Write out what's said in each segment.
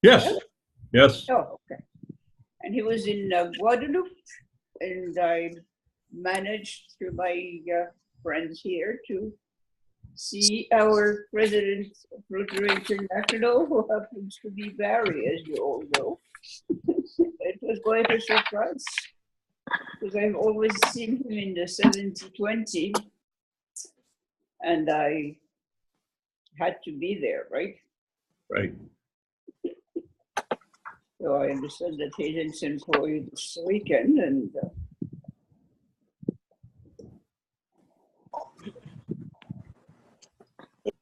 Yes, yes. Oh, okay. And he was in Guadeloupe, and I managed through my friends here to see our president of Rotary International, who happens to be Barry, as you all know. It was quite a surprise because I've always seen him in the 70-20, and I had to be there, right? Right. So I understand that he's in St. Croix this weekend, and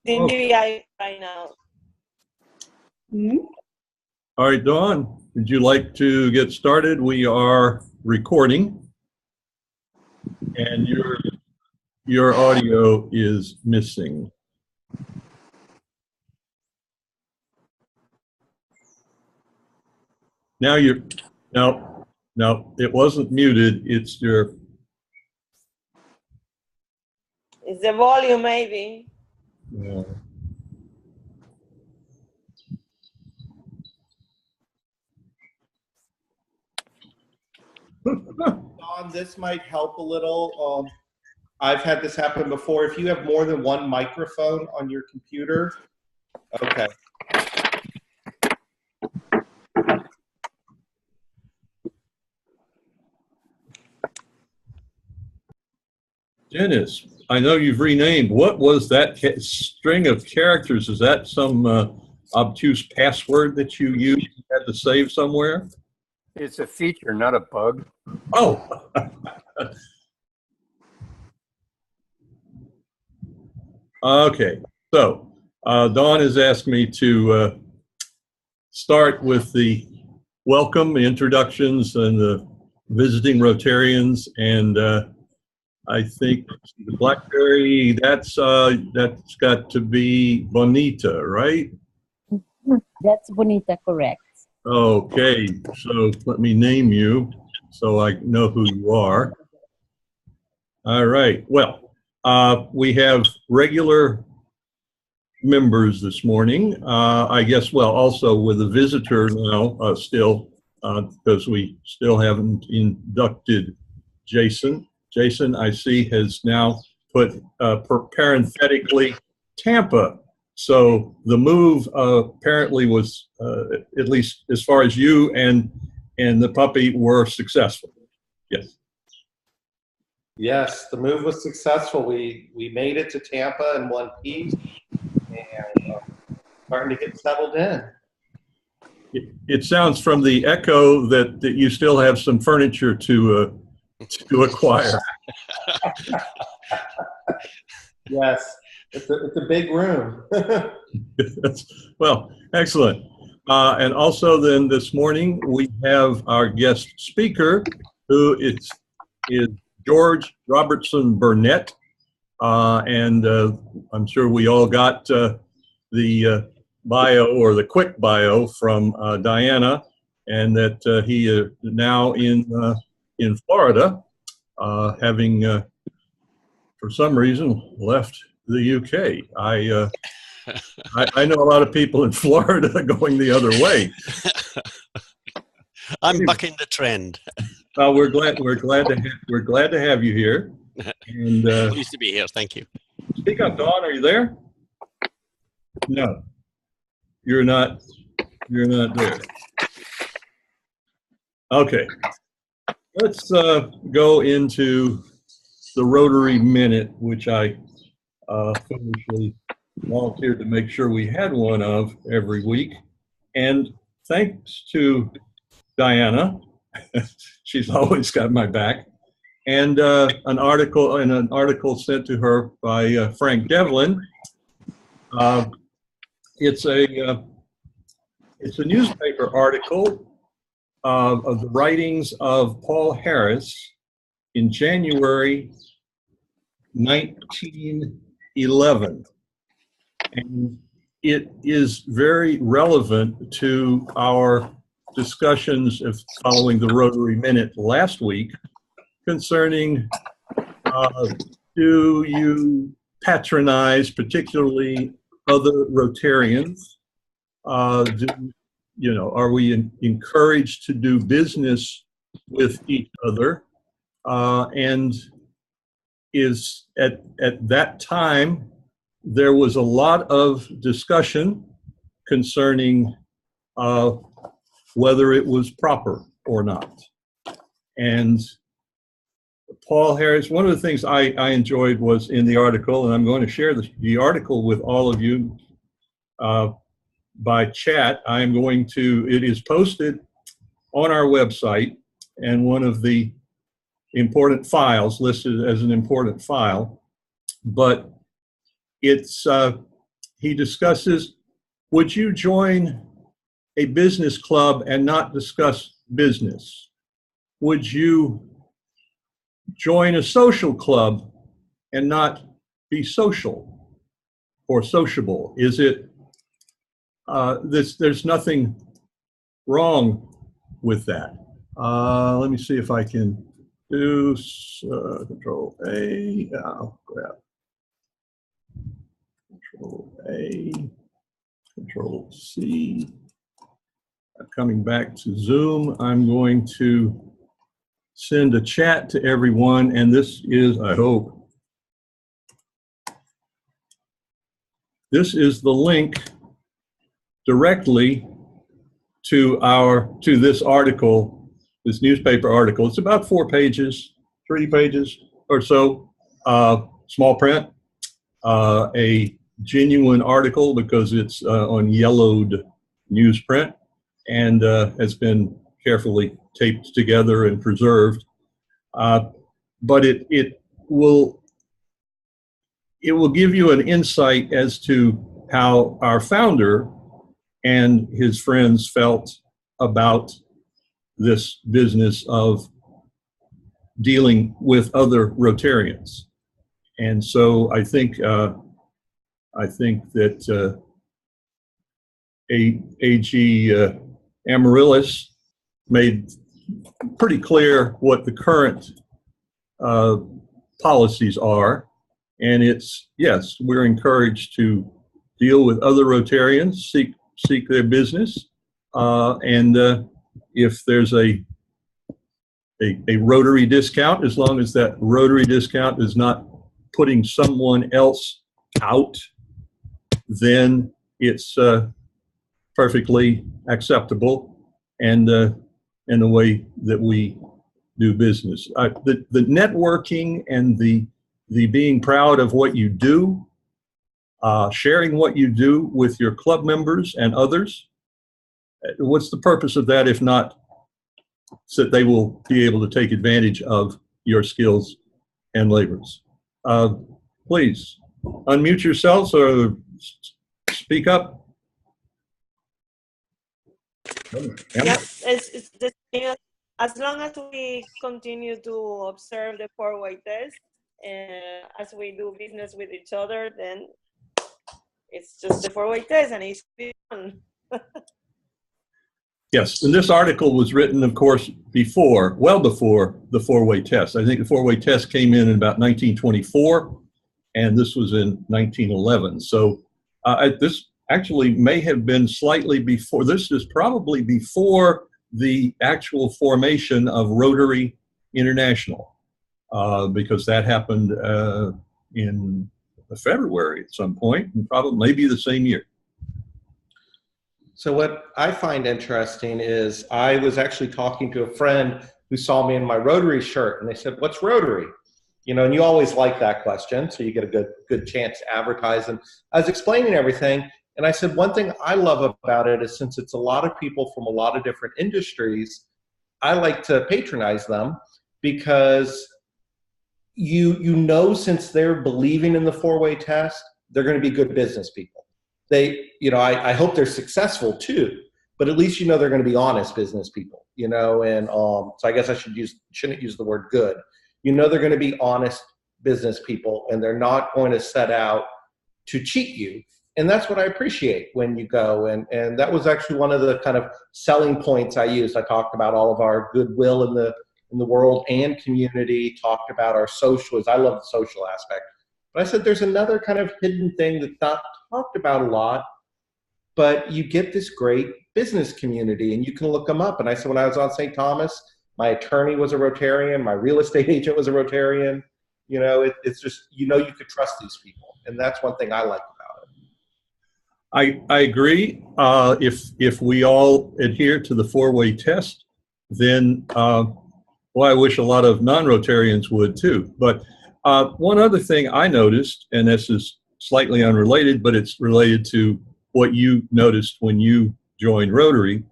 Didn't you guys find out? All right, Dawn, would you like to get started? We are recording, and your audio is missing. Now no, it wasn't muted. It's your. It's the volume, maybe. Yeah. Don, this might help a little. I've had this happen before. If you have more than one microphone on your computer, okay. Dennis, I know you've renamed. What was that string of characters? Is that some obtuse password that you used and had to save somewhere? It's a feature, not a bug. Oh. Okay. So Dawn has asked me to start with the welcome, the introductions, and the visiting Rotarians, and I think the BlackBerry, that's got to be Bonita, right? That's Bonita, correct. Okay, so let me name you so I know who you are. All right, well, we have regular members this morning. I guess, well, also with a visitor now still, because we still haven't inducted Jason. Jason, I see, has now put parenthetically Tampa. So the move apparently was, at least as far as you and the puppy, were successful. Yes. Yes, the move was successful. We made it to Tampa in one piece, and starting to get settled in. It sounds from the echo that you still have some furniture to acquire. Yes, it's a big room. Well, excellent. And also then this morning we have our guest speaker, who is George Robertson Burnett. And I'm sure we all got the bio, or the quick bio, from Diana, and that he is now in Florida, having for some reason left the UK. I know a lot of people in Florida going the other way. I'm bucking the trend. We're glad to have you here. And pleased to be here. Thank you. Speak up, Dawn. Are you there? No, you're not. You're not there. Okay. Let's go into the Rotary Minute, which I foolishly volunteered to make sure we had one of every week. And thanks to Diana, she's always got my back, and an article sent to her by Frank Devlin. It's a newspaper article of the writings of Paul Harris in January 1911. And it is very relevant to our discussions of following the Rotary Minute last week concerning do you patronize particularly other Rotarians? you know, are we encouraged to do business with each other? And is at that time, there was a lot of discussion concerning whether it was proper or not. And Paul Harris, one of the things I enjoyed was in the article, and I'm going to share the article with all of you by chat. I'm going to, it is posted on our website, and one of the important files listed as an important file, but it's, he discusses, would you join a business club and not discuss business? Would you join a social club and not be social or sociable? Is it, there's nothing wrong with that. Let me see if I can do Control A. I'll grab Control A, Control C. Coming back to Zoom, I'm going to send a chat to everyone, and this is, I hope, this is the link directly to this article, this newspaper article. It's about 4 pages, 3 pages or so, small print, a genuine article because it's on yellowed newsprint and has been carefully taped together and preserved. But it will give you an insight as to how our founder and his friends felt about this business of dealing with other Rotarians. And so I think that A.G. Amaryllis made pretty clear what the current policies are. And it's, yes, we're encouraged to deal with other Rotarians, seek their business. And if there's a Rotary discount, as long as that Rotary discount is not putting someone else out, then it's perfectly acceptable and the way that we do business. The networking and the being proud of what you do, sharing what you do with your club members and others. What's the purpose of that if not so that they will be able to take advantage of your skills and labors? Please unmute yourselves or speak up. Yep, it's the same. As long as we continue to observe the 4-way test and as we do business with each other, then it's just the 4-way test and it's fun. Yes, and this article was written, of course, well before the 4-way test. I think the 4-way test came in about 1924, and this was in 1911. So this actually may have been slightly before. This is probably before the actual formation of Rotary International, because that happened in February at some point, and probably maybe the same year. So what I find interesting is I was actually talking to a friend who saw me in my Rotary shirt, and they said, "What's Rotary?" You know, and you always like that question, so you get a good chance to advertise. And I was explaining everything, and I said, one thing I love about it is since it's a lot of people from a lot of different industries, I like to patronize them because you know, since they're believing in the 4-way test, they're going to be good business people. They, you know, I hope they're successful too, but at least you know they're going to be honest business people, you know, and so I guess I shouldn't use the word good. You know they're going to be honest business people and they're not going to set out to cheat you. And that's what I appreciate when you go. And that was actually one of the kind of selling points I used. I talked about all of our goodwill in the world and community, talked about our socials. I love the social aspect. But I said there's another kind of hidden thing that's not talked about a lot, but you get this great business community, and you can look them up. And I said, when I was on St. Thomas, my attorney was a Rotarian, my real estate agent was a Rotarian. You know, it's just, you know, you could trust these people. And that's one thing I like about it. I agree. If we all adhere to the four-way test, then, well, I wish a lot of non-Rotarians would too. But one other thing I noticed, and this is slightly unrelated, but it's related to what you noticed when you joined Rotary.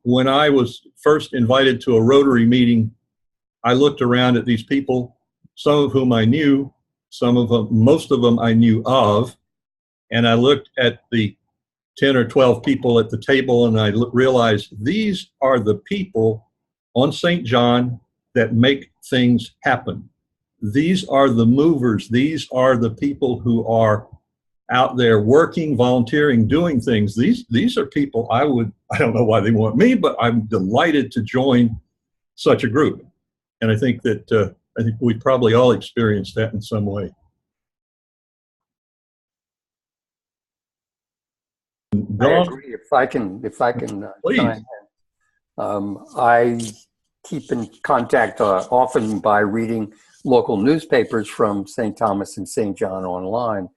When I was first invited to a Rotary meeting, I looked around at these people, some of whom I knew, some of them, most of them I knew of, and I looked at the 10 or 12 people at the table, and I realized these are the people on St. John that make things happen. These are the movers. These are the people who are out there working, volunteering, doing things. These are people I don't know why they want me, but I'm delighted to join such a group. And I think that I think we probably all experienced that in some way. I agree. If I can Please. chime in. I keep in contact often by reading local newspapers from St. Thomas and St. John online.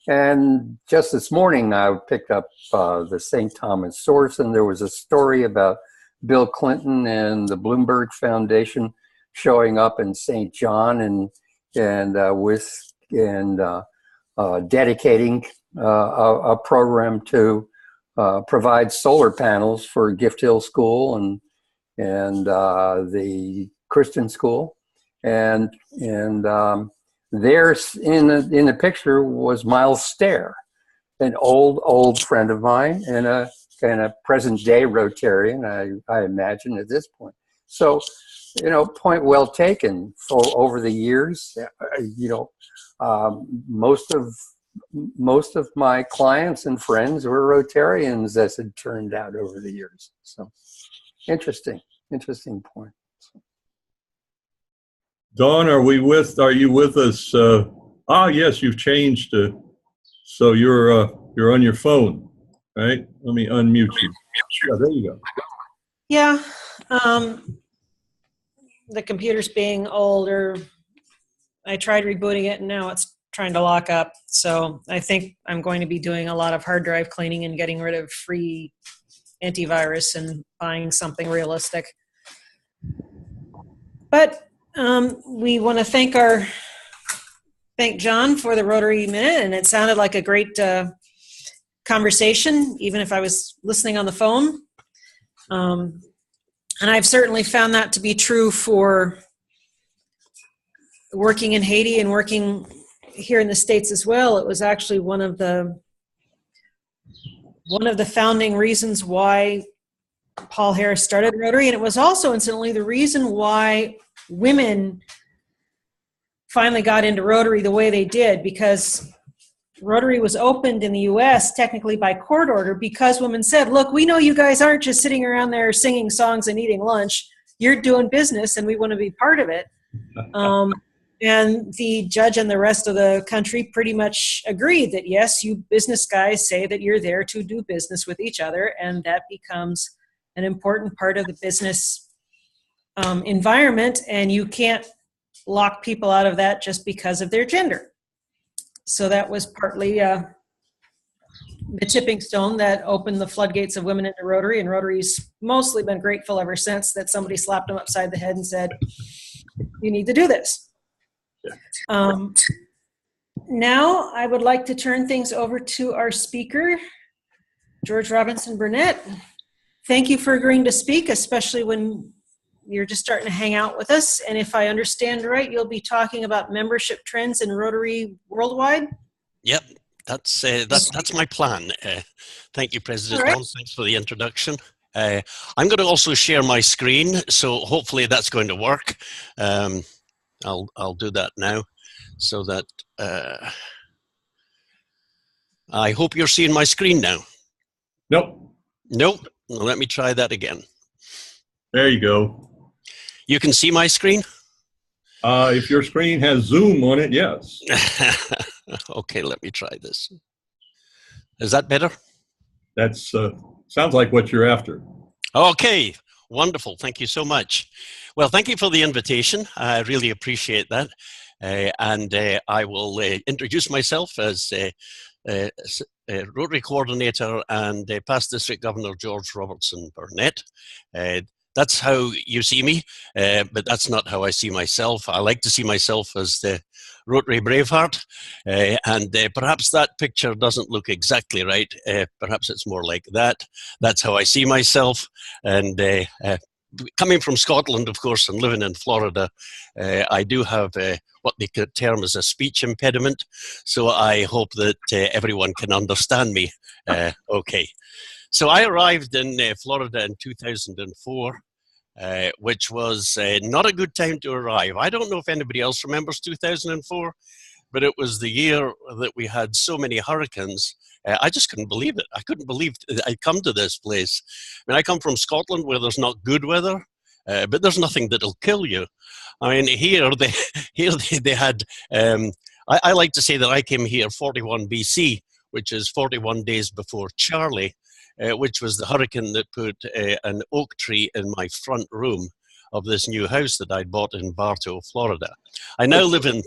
And just this morning, I picked up the St. Thomas Source, and there was a story about Bill Clinton and the Bloomberg Foundation showing up in St. John and dedicating a program to provide solar panels for Gift Hill School and the Christian School, and there's in the picture was Miles Stair, an old friend of mine and a present day Rotarian, I imagine at this point. So, you know, point well taken. Over the years, you know, most of my clients and friends were Rotarians, as it turned out over the years. So interesting point. Dawn, are you with us? Yes, you've changed. So you're on your phone, right? Let me unmute you. Yeah, there you go. Yeah. The computer's being older. I tried rebooting it and now it's trying to lock up. So I think I'm going to be doing a lot of hard drive cleaning and getting rid of free antivirus and buying something realistic. But we want to thank John for the Rotary Minute, and it sounded like a great conversation, even if I was listening on the phone. And I've certainly found that to be true for working in Haiti and working here in the States as well. It was actually one of the founding reasons why Paul Harris started Rotary, and it was also incidentally the reason why women finally got into Rotary the way they did, because Rotary was opened in the U.S. technically by court order because women said, look, we know you guys aren't just sitting around there singing songs and eating lunch. You're doing business and we want to be part of it. And the judge and the rest of the country pretty much agreed that, yes, you business guys say that you're there to do business with each other, and that becomes an important part of the business environment, and you can't lock people out of that just because of their gender. So that was partly the tipping stone that opened the floodgates of women into Rotary, and Rotary's mostly been grateful ever since that somebody slapped them upside the head and said, you need to do this. Now I would like to turn things over to our speaker, George Robinson Burnett. Thank you for agreeing to speak, especially when you're just starting to hang out with us. And if I understand right, you'll be talking about membership trends in Rotary worldwide. Yep, that's my plan. Thank you, President All right. Don. Thanks for the introduction. I'm going to also share my screen, so hopefully that's going to work. I'll do that now, so that I hope you're seeing my screen now. Nope. Nope. Well, let me try that again. There you go. You can see my screen? If your screen has Zoom on it, yes. Okay, let me try this. Is that better? That's sounds like what you're after. Okay, wonderful. Thank you so much. Well, thank you for the invitation. I really appreciate that. I will introduce myself as Rotary Coordinator and past District Governor George Robertson Burnett. That's how you see me, but that's not how I see myself. I like to see myself as the Rotary Braveheart, perhaps that picture doesn't look exactly right. Perhaps it's more like that. That's how I see myself. And coming from Scotland, of course, and living in Florida, I do have what they could term as a speech impediment. So I hope that everyone can understand me okay. So I arrived in Florida in 2004, which was not a good time to arrive. I don't know if anybody else remembers 2004, but it was the year that we had so many hurricanes. I just couldn't believe it. I couldn't believe I'd come to this place. I mean, I come from Scotland where there's not good weather, but there's nothing that'll kill you. I mean, here they had, I like to say that I came here 41 BC, which is 41 days before Charlie, which was the hurricane that put an oak tree in my front room of this new house that I'd bought in Bartow, Florida. I now live in... George,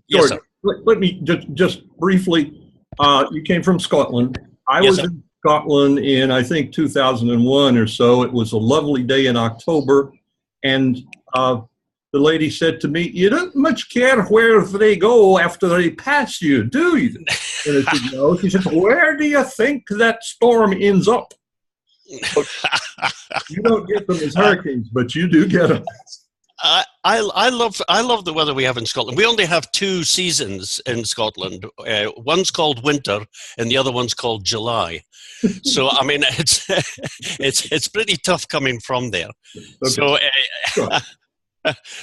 Yes, sir. let me just briefly, you came from Scotland. I Yes, was sir. in Scotland in, I think, 2001 or so. It was a lovely day in October. And the lady said to me, "You don't much care where they go after they pass you, do you?" And I said, "No." She said, "Where do you think that storm ends up?" You don't get them as hurricanes, but you do get them. I love the weather we have in Scotland. We only have two seasons in Scotland. One's called winter, and the other one's called July. So I mean, it's pretty tough coming from there. Okay. So.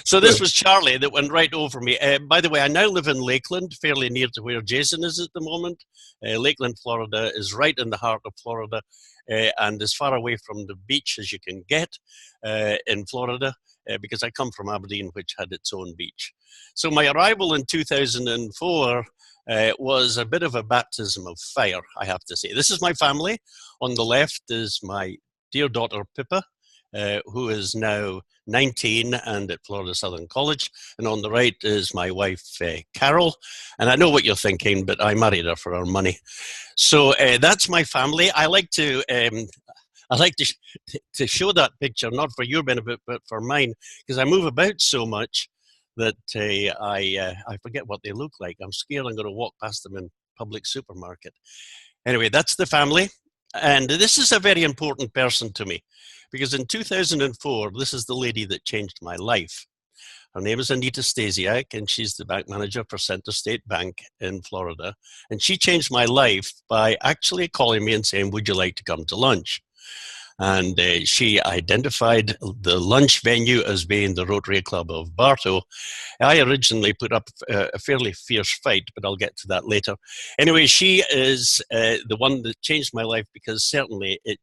So this was Charlie that went right over me. By the way, I now live in Lakeland, fairly near to where Jason is at the moment. Lakeland, Florida is right in the heart of Florida and as far away from the beach as you can get in Florida because I come from Aberdeen, which had its own beach. So my arrival in 2004 was a bit of a baptism of fire, I have to say. This is my family. On the left is my dear daughter, Pippa, who is now 19 and at Florida Southern College. And on the right is my wife, Carol. And I know what you're thinking, but I married her for her money. So that's my family. I like to show that picture, not for your benefit, but for mine, because I move about so much that I forget what they look like. I'm scared I'm going to walk past them in public supermarket. Anyway, that's the family. And this is a very important person to me. Because in 2004, this is the lady that changed my life. Her name is Anita Stasiak, and she's the bank manager for Center State Bank in Florida. And she changed my life by actually calling me and saying, "Would you like to come to lunch?" And she identified the lunch venue as being the Rotary Club of Bartow. I originally put up a fairly fierce fight, but I'll get to that later. Anyway, she is the one that changed my life because certainly it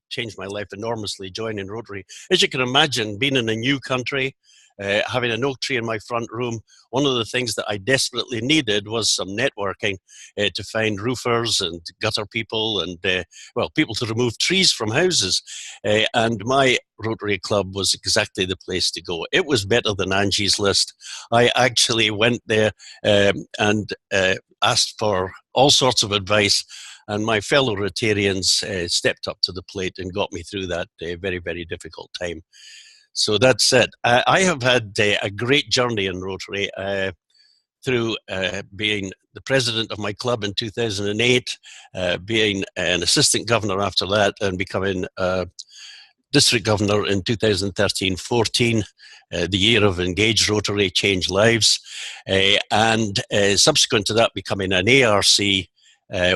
changed my life enormously joining Rotary. As you can imagine, being in a new country, having an oak tree in my front room, one of the things that I desperately needed was some networking to find roofers and gutter people and, people to remove trees from houses. And my Rotary Club was exactly the place to go. It was better than Angie's List. I actually went there and asked for all sorts of advice. And my fellow Rotarians stepped up to the plate and got me through that very, very difficult time. So that's it. I have had a great journey in Rotary through being the president of my club in 2008, being an assistant governor after that, and becoming district governor in 2013-14, the year of Engage Rotary, Change Lives, and subsequent to that becoming an ARC,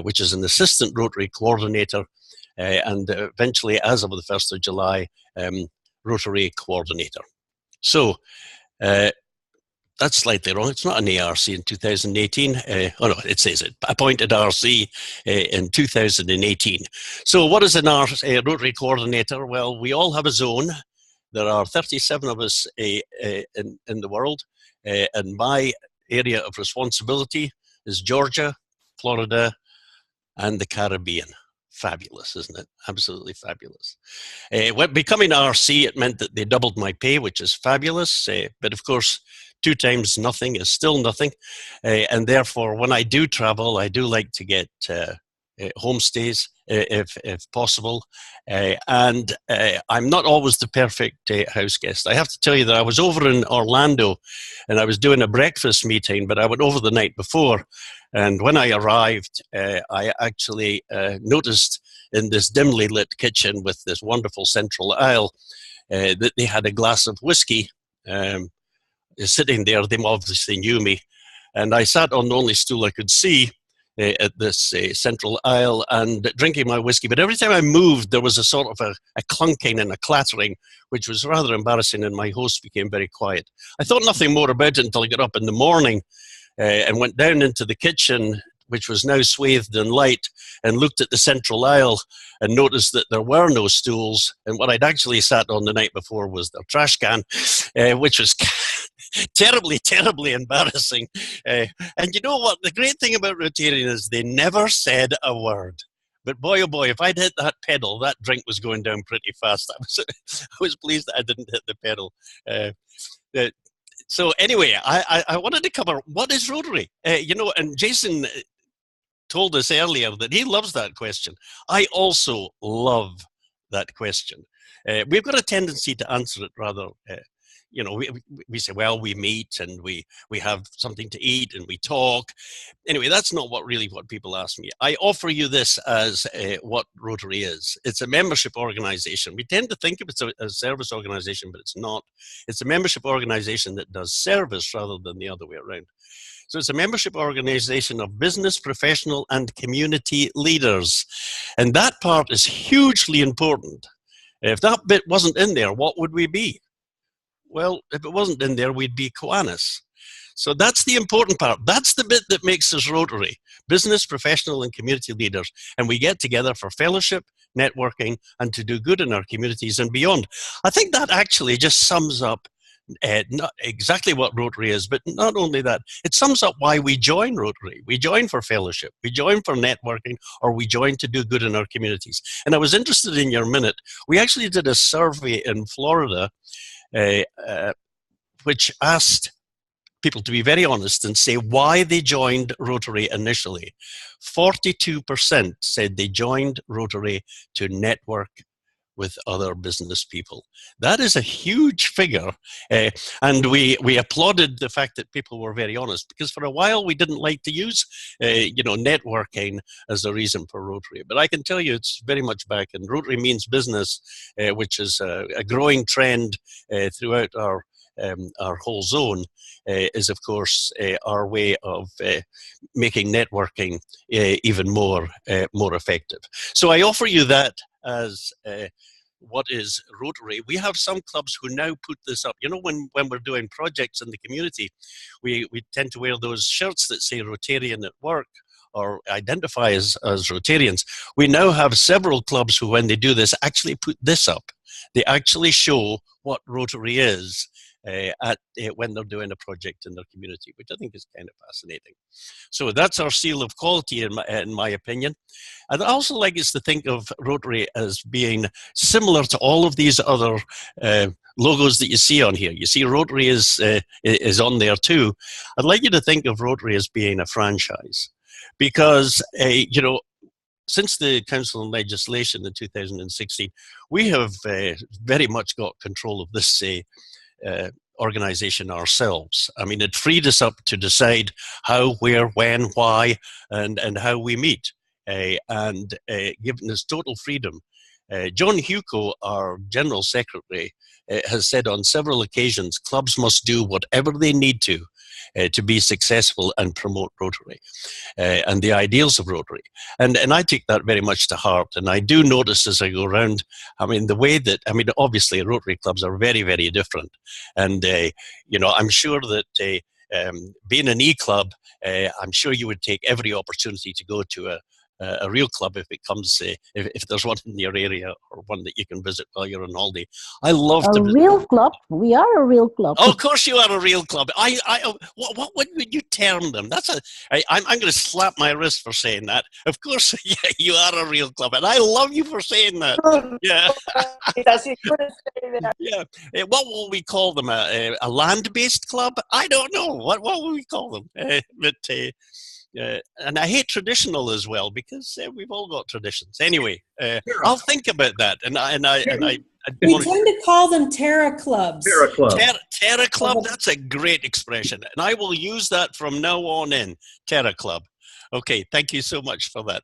which is an assistant Rotary coordinator, and eventually, as of the 1st of July, Rotary coordinator. So that's slightly wrong. It's not an ARC in 2018. Oh no, it says it. Appointed RC in 2018. So what is an Rotary coordinator? Well, we all have a zone. There are 37 of us in the world. And my area of responsibility is Georgia, Florida, and the Caribbean. fabulous, isn't it? Absolutely fabulous. When becoming RC, it meant that they doubled my pay, which is fabulous. But of course, 2 times nothing is still nothing. And therefore, when I do travel, I do like to get homestays if possible. And I'm not always the perfect house guest. I have to tell you that I was over in Orlando and I was doing a breakfast meeting, but I went over the night before. And when I arrived, I actually noticed in this dimly lit kitchen with this wonderful central aisle that they had a glass of whiskey sitting there. They obviously knew me. And I sat on the only stool I could see at this central aisle and drinking my whiskey. But every time I moved, there was a sort of a clunking and a clattering, which was rather embarrassing, and my host became very quiet. I thought nothing more about it until I got up in the morning and went down into the kitchen, which was now swathed in light, and looked at the central aisle and noticed that there were no stools. And what I'd actually sat on the night before was their trash can, which was terribly, terribly embarrassing. And you know what? The great thing about Rotarian is they never said a word. But boy, oh boy, if I'd hit that pedal, that drink was going down pretty fast. I was pleased that I didn't hit the pedal. So anyway, I wanted to cover what is Rotary? And Jason told us earlier that he loves that question. I also love that question. We've got a tendency to answer it rather we say, well, we meet and we have something to eat and we talk. Anyway, that's not what people ask me. I offer you this as what Rotary is. It's a membership organization. We tend to think of it as a service organization, but it's not. It's a membership organization that does service rather than the other way around. So it's a membership organization of business, professional, and community leaders. And that part is hugely important. If that bit wasn't in there, what would we be? Well, if it wasn't in there, we'd be Kiwanis. So that's the important part. That's the bit that makes us Rotary, business, professional, and community leaders. And we get together for fellowship, networking, and to do good in our communities and beyond. I think that actually just sums up not exactly what Rotary is, but not only that, it sums up why we join Rotary. We join for fellowship, we join for networking, or we join to do good in our communities. And I was interested in your minute. We actually did a survey in Florida which asked people to be very honest and say why they joined Rotary initially. 42% said they joined Rotary to network with other business people. That is a huge figure. And we applauded the fact that people were very honest, because for a while we didn't like to use networking as a reason for Rotary. But I can tell you it's very much back, and Rotary means business, which is a growing trend throughout our whole zone, is of course our way of making networking even more effective. So I offer you that as what is Rotary. We have some clubs who now put this up. You know, when we're doing projects in the community, we tend to wear those shirts that say Rotarian at work or identify as Rotarians. We now have several clubs who, when they do this, actually put this up. They actually show what Rotary is when they're doing a project in their community, which I think is kind of fascinating. So that's our seal of quality, in my opinion. I'd also like us to think of Rotary as being similar to all of these other logos that you see on here. You see Rotary is on there too. I'd like you to think of Rotary as being a franchise, because since the council and legislation in 2016, we have very much got control of this organization ourselves. I mean, it freed us up to decide how, where, when, why, and how we meet, and given us total freedom. John Hugo, our General Secretary, has said on several occasions, clubs must do whatever they need to be successful and promote Rotary and the ideals of Rotary. And I take that very much to heart. And I do notice as I go around, I mean, the way that, obviously Rotary clubs are very, very different. And, I'm sure that being an eClub, I'm sure you would take every opportunity to go to a real club if it comes, if there's one in your area or one that you can visit while you're on holiday. I love A to visit. real club? We are a real club. Oh, of course you are a real club. What would you term them? I'm going to slap my wrist for saying that. Of course, yeah, you are a real club, and I love you for saying that. Yeah. Yeah. What will we call them? A land-based club? I don't know. What will we call them? And I hate traditional as well, because we've all got traditions. Anyway, I'll think about that. We tend to call them Terra clubs. Terra Club. Terra Club, that's a great expression. And I will use that from now on in, Terra Club. Okay, thank you so much for that.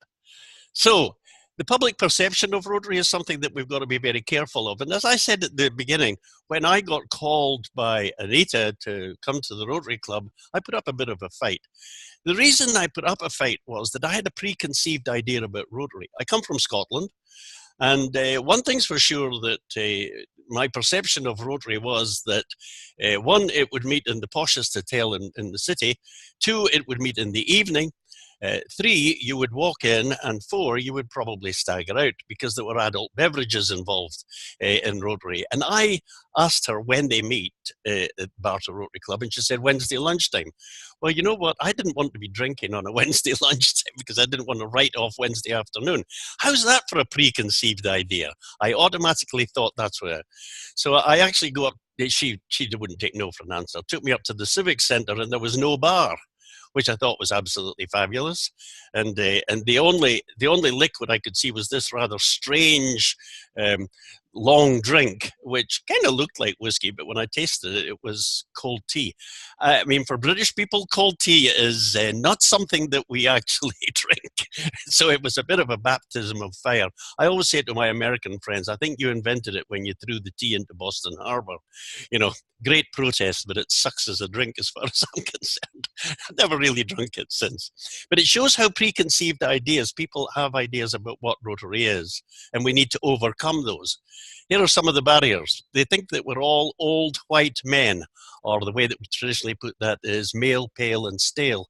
So, the public perception of Rotary is something that we've got to be very careful of. And as I said at the beginning, when I got called by Anita to come to the Rotary Club, I put up a bit of a fight. The reason I put up a fight was that I had a preconceived idea about Rotary. I come from Scotland, and one thing's for sure, that my perception of Rotary was that, one, it would meet in the poshest hotel in the city, two, it would meet in the evening, three, you would walk in, and four, you would probably stagger out because there were adult beverages involved in Rotary. And I asked her when they meet at Barter Rotary Club, and she said Wednesday lunchtime. Well, you know what? I didn't want to be drinking on a Wednesday lunchtime because I didn't want to write off Wednesday afternoon. How's that for a preconceived idea? I automatically thought that's where. So I actually go up. She wouldn't take no for an answer. Took me up to the Civic Centre, and there was no bar, which I thought was absolutely fabulous. And the only liquid I could see was this rather strange long drink, which kind of looked like whiskey, but when I tasted it, it was cold tea. I mean, for British people, cold tea is not something that we actually drink. So it was a bit of a baptism of fire. I always say to my American friends, I think you invented it when you threw the tea into Boston Harbor. You know, great protest, but it sucks as a drink as far as I'm concerned. I've never really drunk it since. But it shows how preconceived ideas, people have ideas about what Rotary is, and we need to overcome those. Here are some of the barriers. They think that we're all old white men, or the way that we traditionally put that is male, pale, and stale.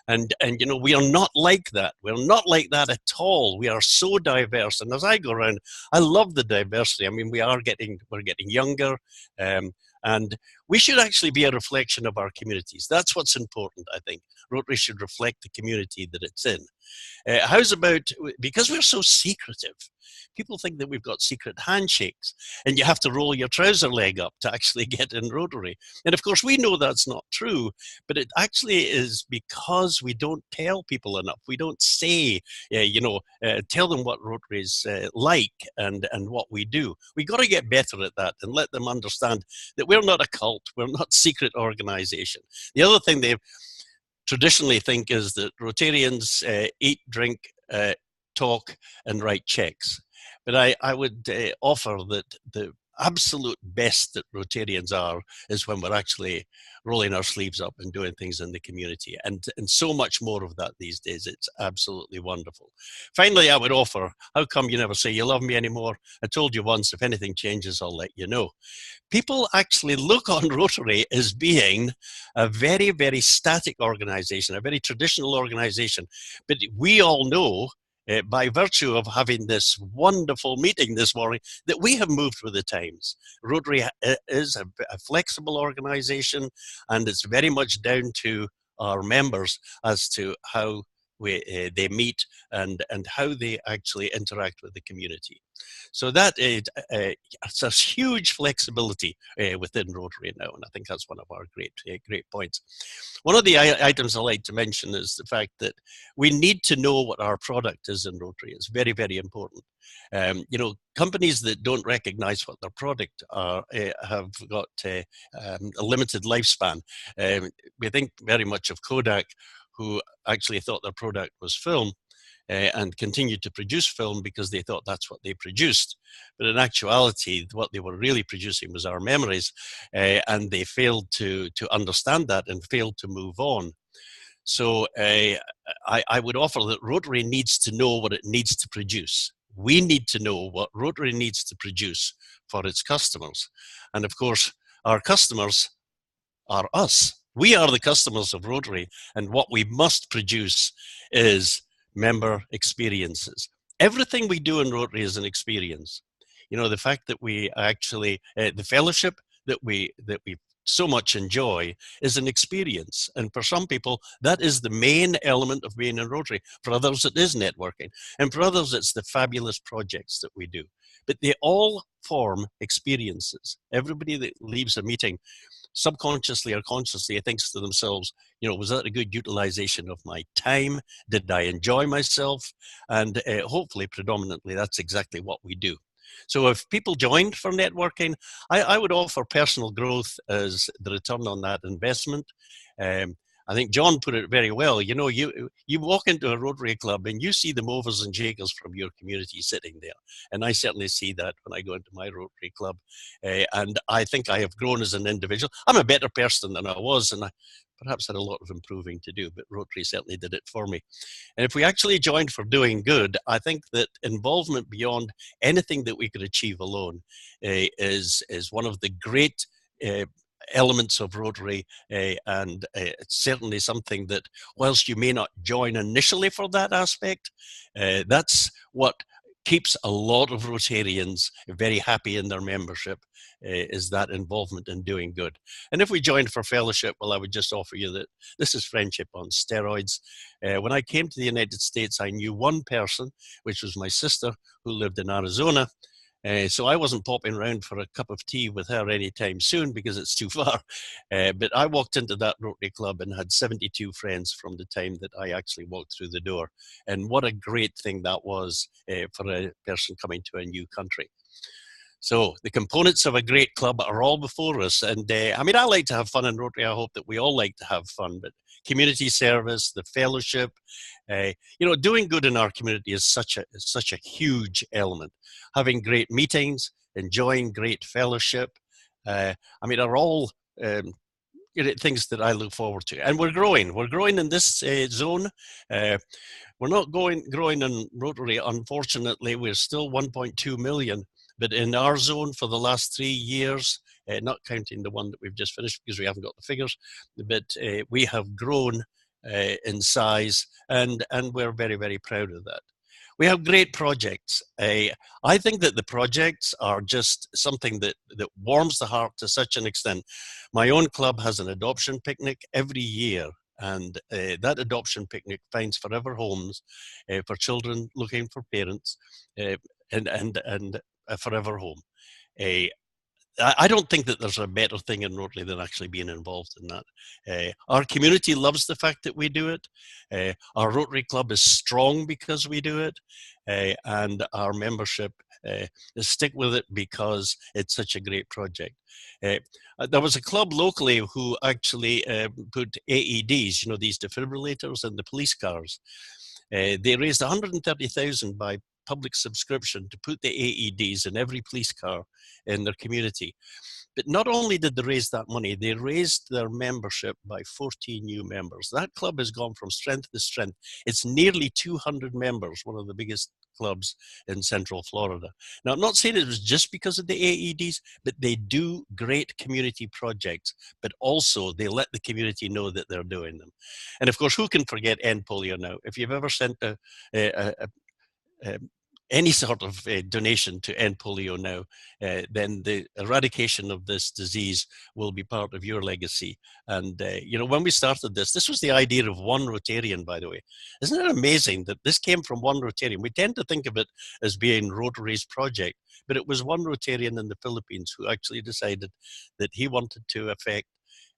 And you know, we are not like that. We're not like that at all. We are so diverse. And as I go around, I love the diversity. I mean, we're getting younger, and we should actually be a reflection of our communities. That's what's important, I think. Rotary should reflect the community that it's in. How's about, because we're so secretive, people think that we've got secret handshakes and you have to roll your trouser leg up to actually get in Rotary. And of course, we know that's not true, but it actually is because we don't tell people enough. We don't say, tell them what Rotary is like and what we do. We got to get better at that and let them understand that we're not a cult, we're not a secret organization. The other thing they traditionally think is that Rotarians eat, drink, talk, and write checks. But I would offer that the absolute best that Rotarians are is when we're actually rolling our sleeves up and doing things in the community, and so much more of that these days. It's absolutely wonderful. Finally, I would offer, how come you never say you love me anymore? I told you once, if anything changes, I'll let you know. People actually look on Rotary as being a very, very static organization, a very traditional organization, but we all know by virtue of having this wonderful meeting this morning, that we have moved with the times. Rotary is a flexible organization, and it's very much down to our members as to how they meet and how they actually interact with the community. So that it's a huge flexibility within Rotary now, and I think that's one of our great points. One of the items I like to mention is the fact that we need to know what our product is in Rotary. It's very, very important. Companies that don't recognize what their product are have got a limited lifespan. We think very much of Kodak, who actually thought their product was film and continued to produce film because they thought that's what they produced. But in actuality, what they were really producing was our memories, and they failed to understand that and failed to move on. So I would offer that Rotary needs to know what it needs to produce. We need to know what Rotary needs to produce for its customers. And of course, our customers are us. We are the customers of Rotary, and what we must produce is member experiences. Everything we do in Rotary is an experience. You know, the fact that we actually, the fellowship that we so much enjoy is an experience. And for some people, that is the main element of being in Rotary. For others, it is networking. And for others, it's the fabulous projects that we do. But they all form experiences. Everybody that leaves a meeting, subconsciously or consciously, thinks to themselves, you know, was that a good utilization of my time? Did I enjoy myself? And hopefully, predominantly, that's exactly what we do. So if people joined for networking, I would offer personal growth as the return on that investment. I think John put it very well. You know, you walk into a Rotary Club and you see the movers and shakers from your community sitting there. And I certainly see that when I go into my Rotary Club. And I think I have grown as an individual. I'm a better person than I was, and I perhaps had a lot of improving to do, but Rotary certainly did it for me. And if we actually joined for doing good, I think that involvement beyond anything that we could achieve alone is one of the great elements of Rotary, and it's certainly something that, whilst you may not join initially for that aspect, that's what keeps a lot of Rotarians very happy in their membership, is that involvement in doing good. And if we joined for fellowship, well, I would just offer you that this is friendship on steroids. When I came to the United States, I knew one person, which was my sister, who lived in Arizona. So I wasn't popping around for a cup of tea with her anytime soon because it's too far. But I walked into that Rotary Club and had 72 friends from the time that I actually walked through the door. And what a great thing that was for a person coming to a new country. So the components of a great club are all before us. And I mean, I like to have fun in Rotary. I hope that we all like to have fun, but community service, the fellowship, you know, doing good in our community is such a huge element. Having great meetings, enjoying great fellowship, I mean, are all you know, things that I look forward to. And we're growing. We're growing in this zone. We're not growing in Rotary, unfortunately. We're still 1.2 million. But in our zone for the last 3 years, not counting the one that we've just finished because we haven't got the figures, but we have grown in size, and we're very, very proud of that. We have great projects. I think that the projects are just something that warms the heart to such an extent. My own club has an adoption picnic every year, and that adoption picnic finds forever homes for children looking for parents, and a forever home. I don't think that there's a better thing in Rotary than actually being involved in that. Our community loves the fact that we do it. Our Rotary Club is strong because we do it. And our membership stick with it because it's such a great project. There was a club locally who actually put AEDs, you know, these defibrillators in the police cars. They raised 130,000 by public subscription to put the AEDs in every police car in their community. But not only did they raise that money, they raised their membership by 14 new members. That club has gone from strength to strength. It's nearly 200 members, one of the biggest clubs in Central Florida. Now, I'm not saying it was just because of the AEDs, but they do great community projects, but also they let the community know that they're doing them. And of course, who can forget End Polio Now? If you've ever sent any sort of donation to End Polio Now, then the eradication of this disease will be part of your legacy. And, you know, when we started this was the idea of one Rotarian, by the way. Isn't it amazing that this came from one Rotarian? We tend to think of it as being Rotary's project, but it was one Rotarian in the Philippines who actually decided that he wanted to affect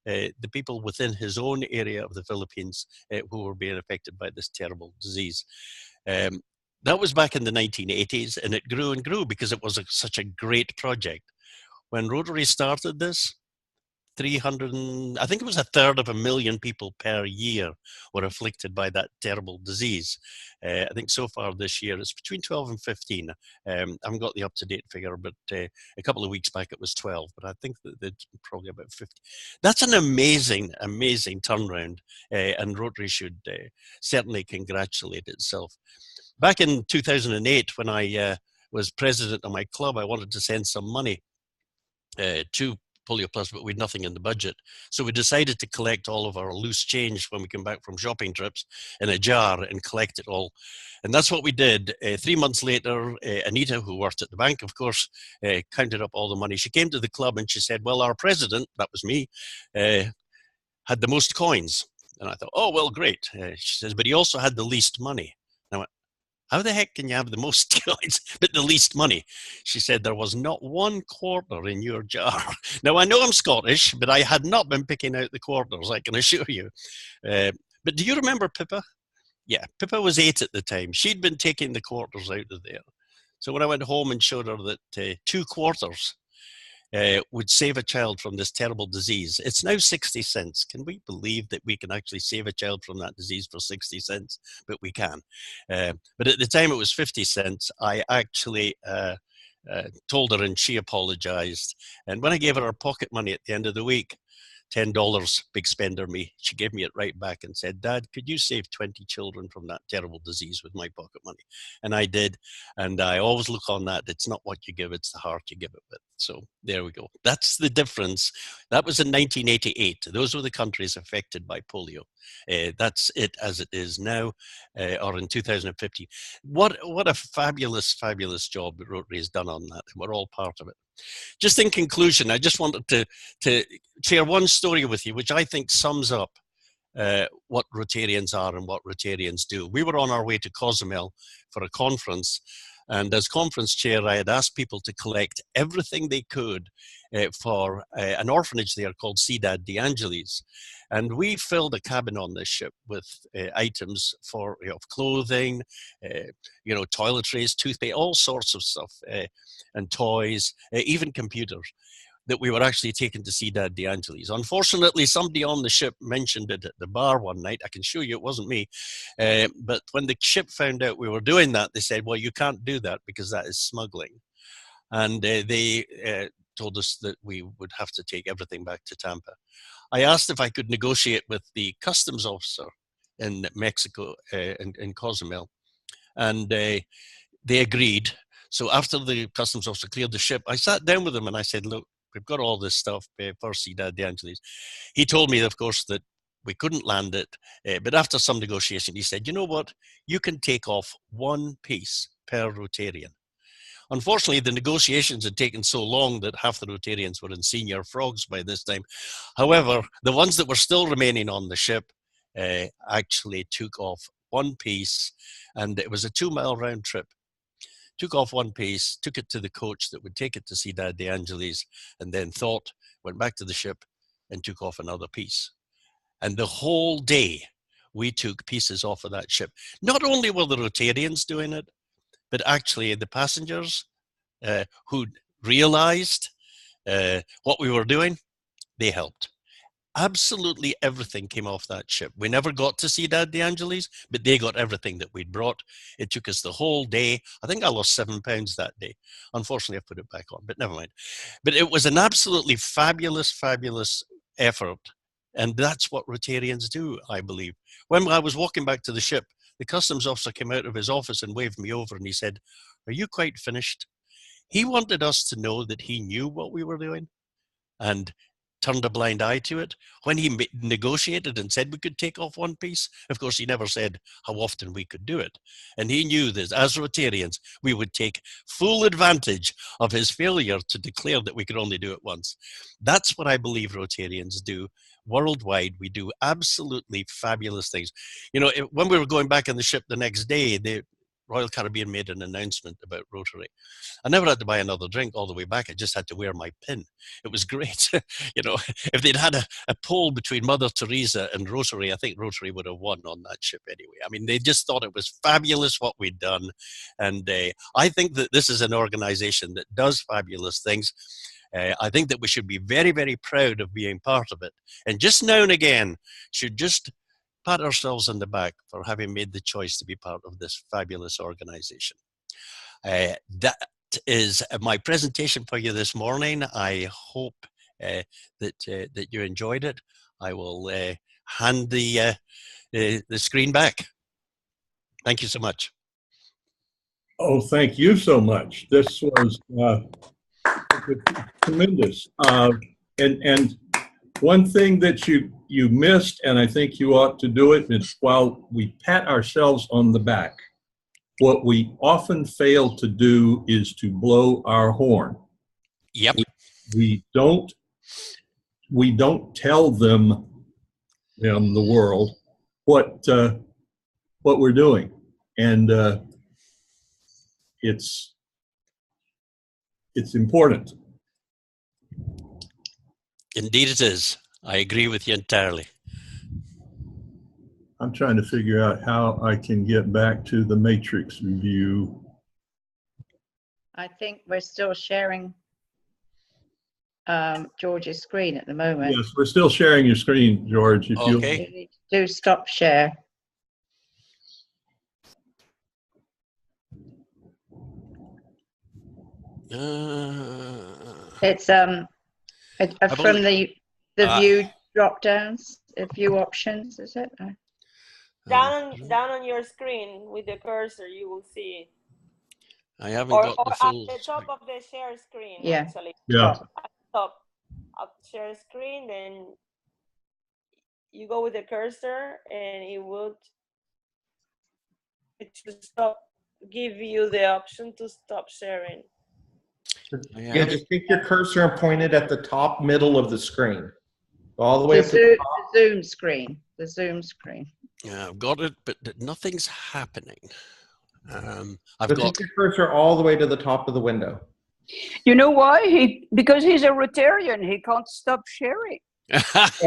the people within his own area of the Philippines who were being affected by this terrible disease. That was back in the 1980s, and it grew and grew because it was such a great project. When Rotary started this, I think it was 1/3 people per year were afflicted by that terrible disease. I think so far this year, it's between 12 and 15. I haven't got the up-to-date figure, but a couple of weeks back it was 12, but I think that it's probably about 50. That's an amazing, amazing turnaround, and Rotary should certainly congratulate itself. Back in 2008, when I was president of my club, I wanted to send some money to Polio Plus, but we had nothing in the budget. So we decided to collect all of our loose change when we come back from shopping trips in a jar and collect it all. And that's what we did. 3 months later, Anita, who worked at the bank, of course, counted up all the money. She came to the club and she said, well, our president, that was me, had the most coins. And I thought, oh, well, great. She says, but he also had the least money. And I went, how the heck can you have the most coins but the least money? She said, there was not one quarter in your jar. Now, I know I'm Scottish, but I had not been picking out the quarters, I can assure you. But do you remember Pippa? Yeah, Pippa was 8 at the time. She'd been taking the quarters out of there. So when I went home and showed her that 2 quarters would save a child from this terrible disease. It's now 60 cents. Can we believe that we can actually save a child from that disease for 60 cents? But we can. But at the time it was 50 cents. I actually told her and she apologized. And when I gave her pocket money at the end of the week, $10, big spender me, she gave me it right back and said, Dad, could you save 20 children from that terrible disease with my pocket money? And I did. And I always look on that. It's not what you give, it's the heart you give it with. So there we go. That's the difference. That was in 1988. Those were the countries affected by polio. That's it as it is now, or in 2015. What a fabulous, fabulous job Rotary has done on that. We're all part of it. Just in conclusion, I just wanted to share one story with you, which I think sums up what Rotarians are and what Rotarians do. We were on our way to Cozumel for a conference, and as conference chair, I had asked people to collect everything they could for an orphanage there called Ciudad de Angeles. And we filled a cabin on this ship with items for clothing, toiletries, toothpaste, all sorts of stuff, and toys, even computers that we were actually taking to Ciudad de Angeles. Unfortunately, somebody on the ship mentioned it at the bar one night. I can show you it wasn't me. But when the ship found out we were doing that, they said, well, you can't do that because that is smuggling. And they told us that we would have to take everything back to Tampa. I asked if I could negotiate with the customs officer in Mexico, in Cozumel, and they agreed. So after the customs officer cleared the ship, I sat down with him and I said, look, we've got all this stuff for Ciudad de Angeles. He told me, of course, that we couldn't land it. But after some negotiation, he said, you know what? You can take off one piece per Rotarian. Unfortunately, the negotiations had taken so long that half the Rotarians were in senior frogs by this time. However, the ones that were still remaining on the ship actually took off one piece, and it was a 2-mile round trip. Took off one piece, took it to the coach that would take it to Ciudad de Angeles, and then went back to the ship and took off another piece. And the whole day, we took pieces off of that ship. Not only were the Rotarians doing it, but actually the passengers who realized what we were doing, they helped. Absolutely everything came off that ship. We never got to Ciudad de Angeles, but they got everything that we'd brought. It took us the whole day. I think I lost 7 pounds that day. Unfortunately, I put it back on, but never mind. But it was an absolutely fabulous, fabulous effort. And that's what Rotarians do, I believe. When I was walking back to the ship, the customs officer came out of his office and waved me over and he said, are you quite finished? He wanted us to know that he knew what we were doing and turned a blind eye to it. When he negotiated and said we could take off one piece, of course, he never said how often we could do it. And he knew that as Rotarians, we would take full advantage of his failure to declare that we could only do it once. That's what I believe Rotarians do. Worldwide, we do absolutely fabulous things. You know, when we were going back on the ship the next day, the Royal Caribbean made an announcement about Rotary. I never had to buy another drink all the way back. I just had to wear my pin. It was great. You know, if they'd had a poll between Mother Teresa and Rotary, I think Rotary would have won on that ship anyway. I mean, they just thought it was fabulous what we'd done. And I think that this is an organization that does fabulous things. I think that we should be very, very proud of being part of it. And just now and again, should just pat ourselves on the back for having made the choice to be part of this fabulous organization. That is my presentation for you this morning. I hope that you enjoyed it. I will hand the screen back. Thank you so much. Oh, thank you so much. This was tremendous. and one thing that you missed, and I think you ought to do it, is while we pat ourselves on the back, what we often fail to do is to blow our horn. Yep. We don't tell them the world what we're doing, and it's important. Indeed it is. I agree with you entirely. I'm trying to figure out how I can get back to the matrix view. I think we're still sharing George's screen at the moment. Yes, we're still sharing your screen, George. If Okay. You need to do stop share. It's from the view drop downs, view options, is it? Down on your screen with the cursor, you will see. I haven't Or got the full. at the top of the share screen, Yeah. actually. Yeah. At the top of the share screen, then you go with the cursor, and it should give you the option to stop sharing. Yeah, just take your cursor and point it at the top middle of the screen. All the way up to The Zoom screen. The Zoom screen. Yeah, I've got it, but nothing's happening. I've so got. take your cursor all the way to the top of the window. You know why? Because he's a Rotarian. He can't stop sharing. That's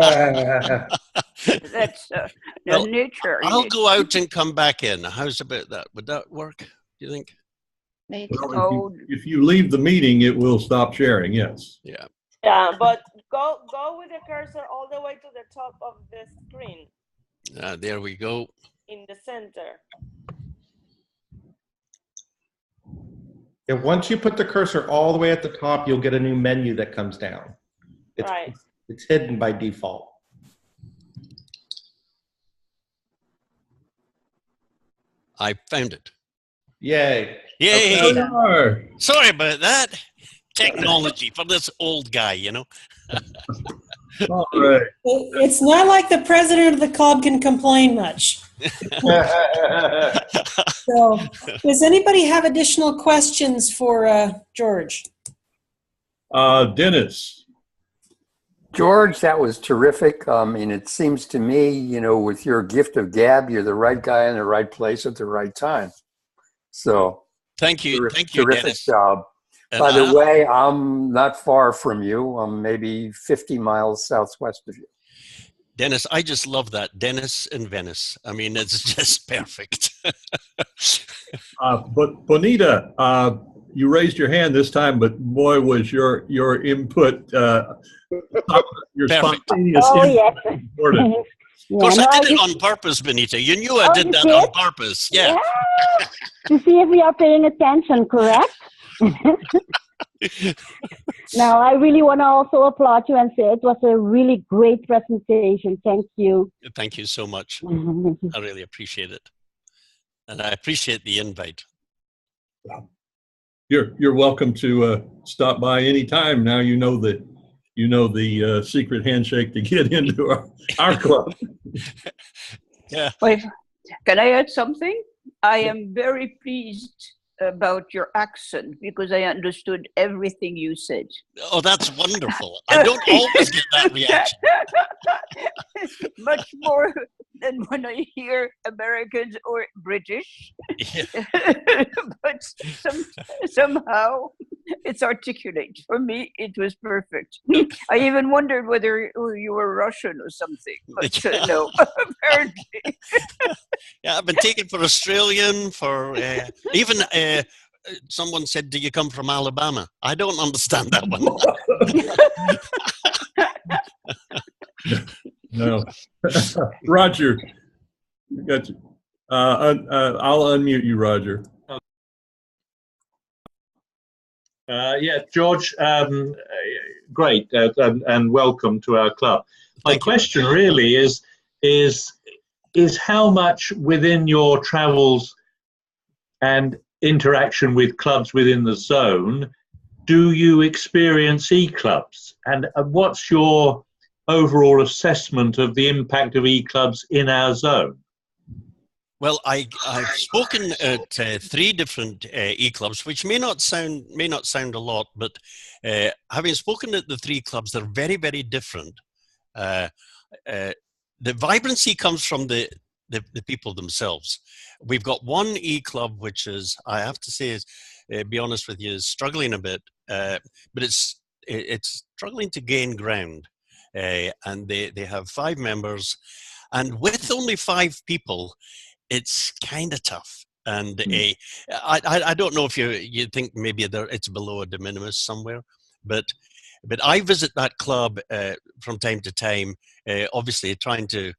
Well, nature. I'll go out and come back in. How's about that? Would that work, do you think? Well, if you leave the meeting, it will stop sharing. Yes. Yeah. Yeah, but go with the cursor all the way to the top of the screen. There we go. In the center. Yeah, once you put the cursor all the way at the top, you'll get a new menu that comes down. Right. It's hidden by default. I found it. Yay. Yay! Okay. Sorry about that. Technology for this old guy, All right. It's not like the president of the club can complain much. So, does anybody have additional questions for George? Dennis. George, that was terrific. It seems to me, with your gift of gab, you're the right guy in the right place at the right time. So, Thank you. Thank you, terrific Dennis. job. And By the way, I'm not far from you. I'm maybe 50 miles southwest of you. Dennis, I just love that. Dennis in Venice. I mean, it's just perfect. But Bonita, you raised your hand this time, but boy, was your input, your spontaneous input important. Of course, I did it on purpose, Benita. You knew I did that on purpose. Yeah. To see if we are paying attention, correct? Now, I really want to also applaud you and say it was a really great presentation. Thank you. Thank you so much. I really appreciate it. And I appreciate the invite. You're welcome to stop by anytime. Now you know the secret handshake to get into our club. Yeah. Wait, can I add something? I am very pleased about your accent because I understood everything you said. Oh, that's wonderful. I don't always get that reaction. Much more than when I hear Americans or British. Yeah. But somehow it's articulate. For me, it was perfect. I even wondered whether you were Russian or something. But no, apparently. Yeah, I've been taken for Australian, for even someone said, "Do you come from Alabama?" I don't understand that one. No. Roger, got you. I'll unmute you, Roger. Yeah, George, great, and welcome to our club. My question really is how much within your travels and interaction with clubs within the zone do you experience e-clubs? And what's your overall assessment of the impact of e-clubs in our zone? Well, I've spoken at 3 different e-clubs, which may not sound a lot, but having spoken at the 3 clubs, they're very, very different. The vibrancy comes from the people themselves. We've got one e-club, which is, I have to say, be honest with you, is struggling a bit, but it's struggling to gain ground. And they have 5 members, and with only 5 people, it's kind of tough. And I don't know if you think maybe it's below a de minimis somewhere, but I visit that club from time to time, obviously trying to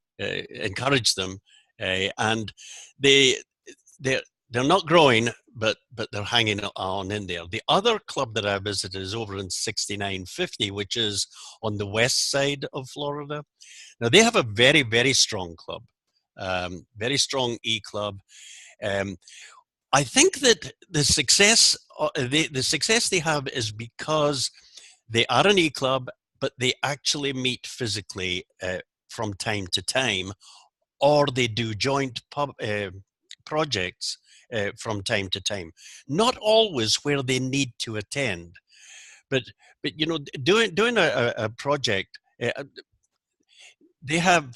encourage them, and they're not growing, but they're hanging on in there. The other club that I visited is over in 6950, which is on the west side of Florida. Now they have a very, very strong club, very strong e-club. I think that the success they have is because they are an e-club, but they actually meet physically from time to time, or they do joint projects from time to time. Not always where they need to attend, but you know, doing a project. They have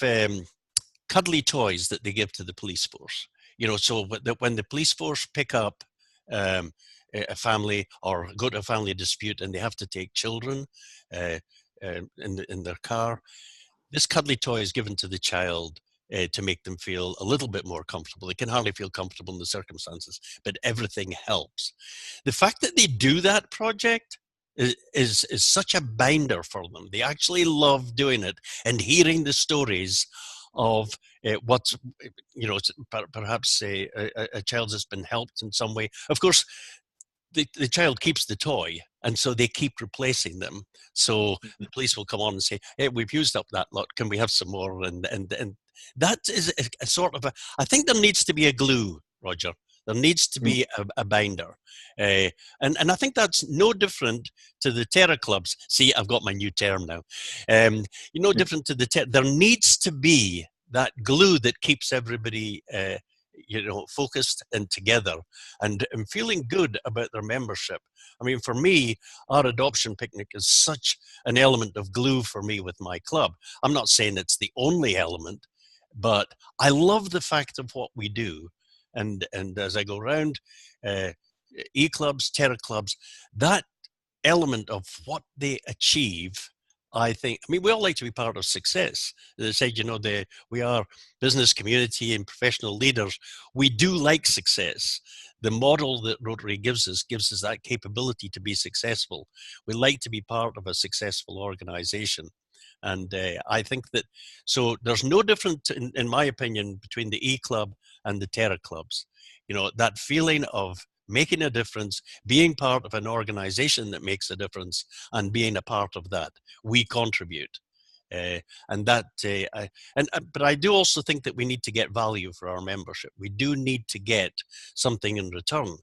cuddly toys that they give to the police force. You know, so when the police force pick up a family or go to a family dispute and they have to take children in their car, this cuddly toy is given to the child to make them feel a little bit more comfortable. They can hardly feel comfortable in the circumstances, but everything helps. The fact that they do that project is such a binder for them. They actually love doing it and hearing the stories of what's, you know, perhaps a child has been helped in some way. Of course, the child keeps the toy, and so they keep replacing them. So the police will come on and say, "Hey, we've used up that lot. Can we have some more?" And that is a sort of I think there needs to be a glue, Roger. There needs to be a binder. And I think that's no different to the terror clubs. See, I've got my new term now. No different to the terror. There needs to be that glue that keeps everybody you know, focused and together and feeling good about their membership. I mean, for me, our adoption picnic is such an element of glue for me with my club. I'm not saying it's the only element, but I love the fact of what we do. And as I go around e-clubs, terror clubs, that element of what they achieve, I think, I mean, we all like to be part of success. They say, you know, we are business community and professional leaders. We do like success. The model that Rotary gives us that capability to be successful. We like to be part of a successful organization. And I think that, so there's no difference, in my opinion, between the e-club and the terror clubs. You know, that feeling of making a difference, being part of an organization that makes a difference, and being a part of that. We contribute. And that, but I do also think that we need to get value for our membership. We do need to get something in return.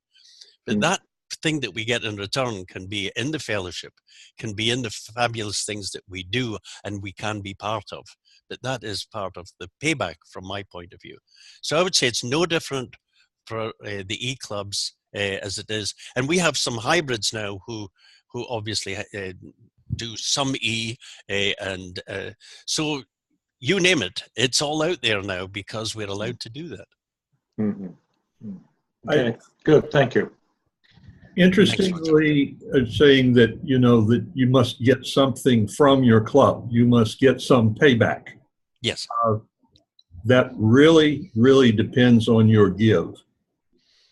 But that thing that we get in return can be in the fellowship, can be in the fabulous things that we do and we can be part of. But that is part of the payback from my point of view. So I would say it's no different for the e-clubs as it is. And we have some hybrids now who obviously do some e, and so you name it, it's all out there now because we're allowed to do that. Okay, good, thank you. Interestingly, saying that, you know, that you must get something from your club. You must get some payback. Yes. That really, really depends on your give.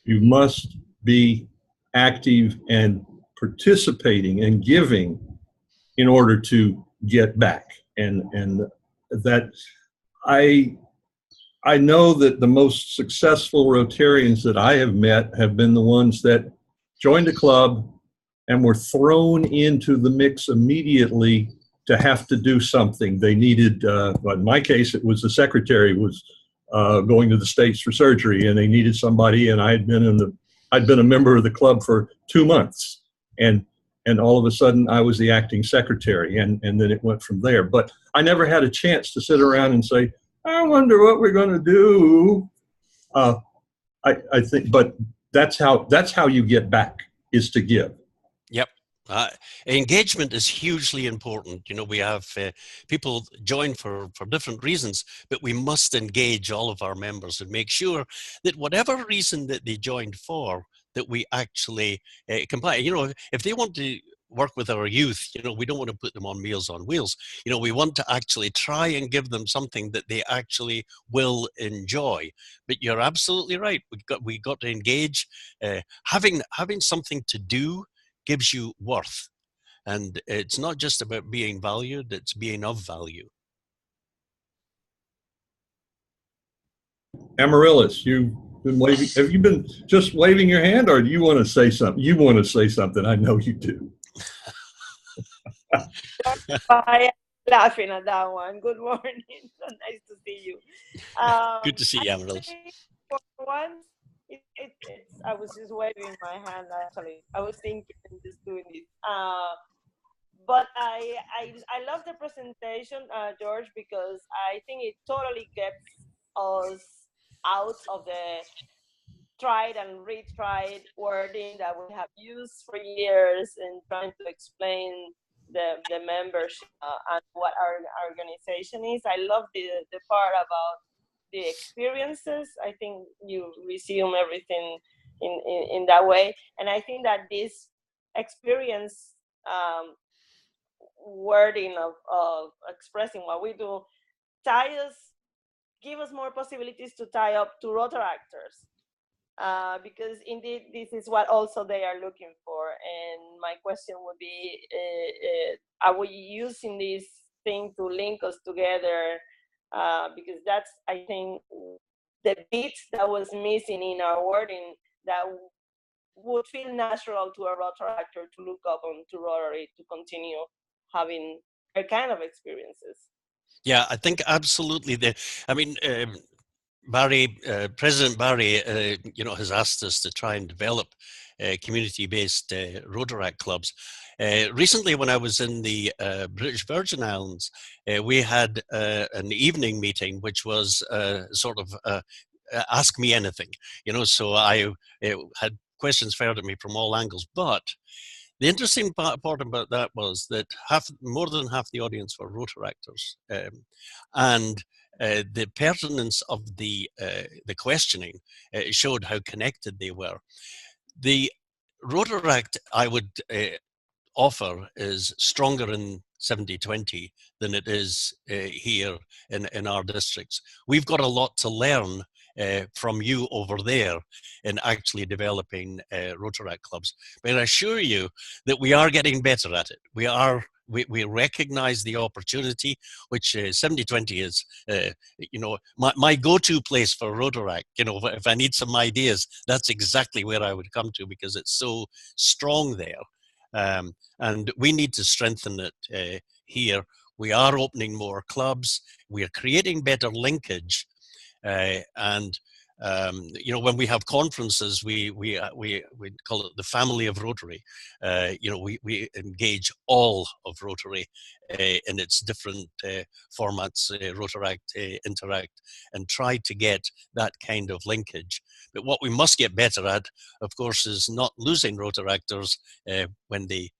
You must be active and participating and giving in order to get back. And that I know that the most successful Rotarians that I have met have been the ones that joined a club and were thrown into the mix immediately to have to do something. They needed, well, in my case, it was the secretary was going to the States for surgery, and they needed somebody, and I'd been a member of the club for 2 months. And and all of a sudden I was the acting secretary, and then it went from there. But I never had a chance to sit around and say, I wonder what we're going to do. I think, but that's how you get back, is to give. Yep. Engagement is hugely important. You know, we have people join for different reasons, but we must engage all of our members and make sure that whatever reason that they joined for, that we actually comply. You know, if they want to work with our youth, you know, we don't want to put them on Meals on Wheels. You know, we want to actually try and give them something that they actually will enjoy. But you're absolutely right. We got to engage. Having something to do gives you worth, and it's not just about being valued, it's being of value. Amaryllis, you've been waving. Have you been just waving your hand, or do you want to say something? You want to say something. I know you do. I am laughing at that one. Good morning. So nice to see you. Good to see you, Amaryllis. For once, I was just waving my hand, actually. I was thinking just doing it. But I love the presentation, George, because I think it totally gets us out of the tried and retried wording that we have used for years and trying to explain the membership and what our organization is. I love the part about the experiences. I think you resume everything in that way. And I think that this experience wording of expressing what we do give us more possibilities to tie up to Rotaractors. Because indeed, this is what also they are looking for. And my question would be, are we using this thing to link us together? Because that's, I think, the bit that was missing in our wording that would feel natural to a Rotaractor to look up onto Rotary to continue having a kind of experiences. Yeah, I think absolutely. Barry, President Barry, you know, has asked us to try and develop community-based Rotaract clubs. Recently, when I was in the British Virgin Islands, we had an evening meeting, which was sort of ask me anything, you know. So I had questions fired at me from all angles. But the interesting part about that was that more than half the audience were Rotaractors, and the pertinence of the questioning showed how connected they were. The Rotaract I would offer is stronger in 70-20 than it is here in our districts. We've got a lot to learn from you over there in actually developing Rotaract clubs. But I assure you that we are getting better at it. We recognize the opportunity, which 70-20 is, you know, my go-to place for Rotaract. You know, if I need some ideas, that's exactly where I would come to, because it's so strong there. And we need to strengthen it here. We are opening more clubs. We are creating better linkage. And you know, when we have conferences, we call it the family of Rotary. You know, we engage all of Rotary in its different formats, Rotaract, Interact, and try to get that kind of linkage. But what we must get better at, of course, is not losing Rotaractors when they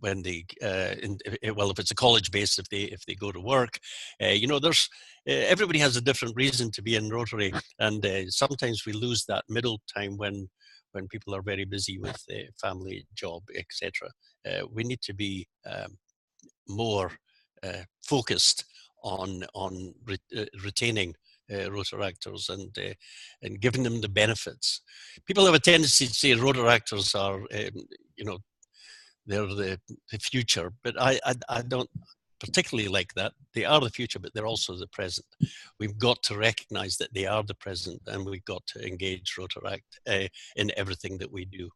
well, if it's a college base, if they go to work, you know, there's everybody has a different reason to be in Rotary, and sometimes we lose that middle time when people are very busy with family, job, etc. We need to be more focused on retaining Rotaractors and giving them the benefits. People have a tendency to say Rotaractors are, you know, they're the future, but I don't particularly like that. They are the future, but they're also the present. We've got to recognize that they are the present, and we've got to engage Rotaract in everything that we do.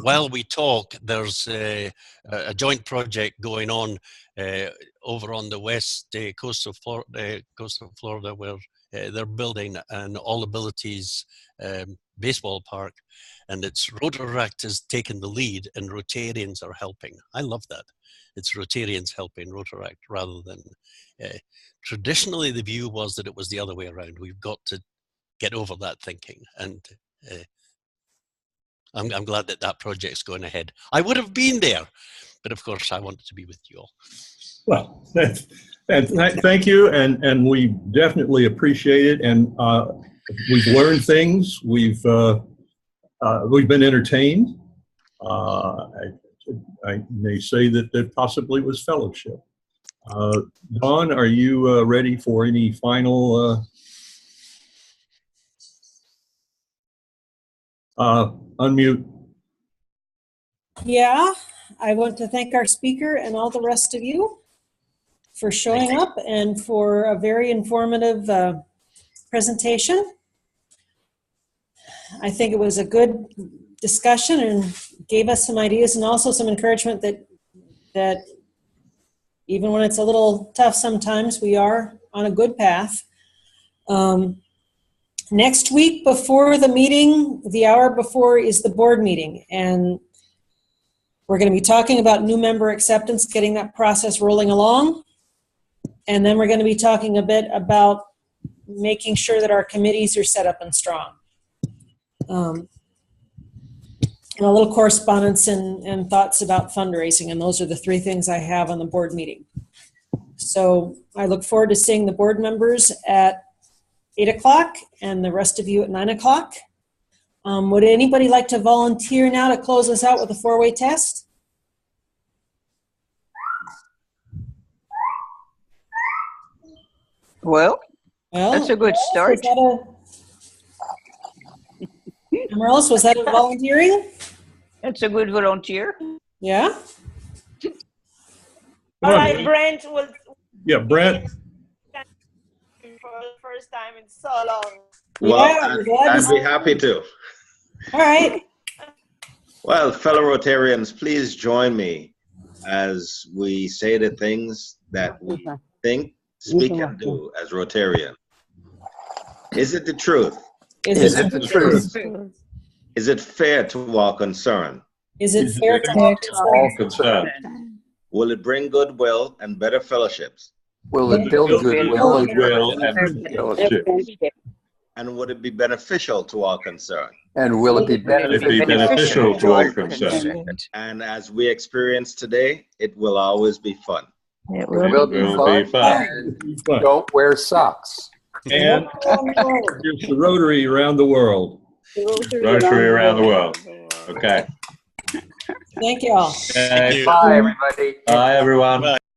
While we talk, there's a joint project going on over on the west coast of Florida, where they're building an all abilities baseball park, and it's Rotaract has taken the lead and Rotarians are helping. I love that. It's Rotarians helping Rotaract rather than, traditionally the view was that it was the other way around. We've got to get over that thinking, and I'm glad that that project's going ahead. I would have been there, but of course I wanted to be with you all. Well, thank you, and we definitely appreciate it. And we've learned things. We've been entertained. I may say that there possibly was fellowship. Dawn, are you ready for any final? Unmute. Yeah, I want to thank our speaker and all the rest of you for showing up and for a very informative presentation. I think it was a good discussion and gave us some ideas and also some encouragement that even when it's a little tough sometimes, we are on a good path. Next week before the meeting, the hour before, is the board meeting, and we're going to be talking about new member acceptance, getting that process rolling along. And then we're going to be talking a bit about making sure that our committees are set up and strong. And a little correspondence and thoughts about fundraising. And those are the three things I have on the board meeting. So I look forward to seeing the board members at 8 o'clock and the rest of you at 9 o'clock. Would anybody like to volunteer now to close us out with a four-way test? Well, that's a good start. Amaryllis, was that a volunteering? That's a good volunteer. Yeah. All right, Brent will. Yeah, Brent. For the first time in so long. Well, I'd be happy to. All right. Well, fellow Rotarians, please join me as we say the things that we think, speak, and do as Rotarian. Is it the truth? Is it the truth? Is it fair to all concerned? Is it fair to all concerned? Will it bring goodwill and better fellowships? Will it build goodwill and fellowship? And would it be beneficial to all concerned? And will it be beneficial to all concerned? And as we experience today, it will always be fun. It will be fun. Don't wear socks. And here's the Rotary around the world. Rotary around the world. Okay. Thank you all. Bye, everybody. Bye, everyone. Bye.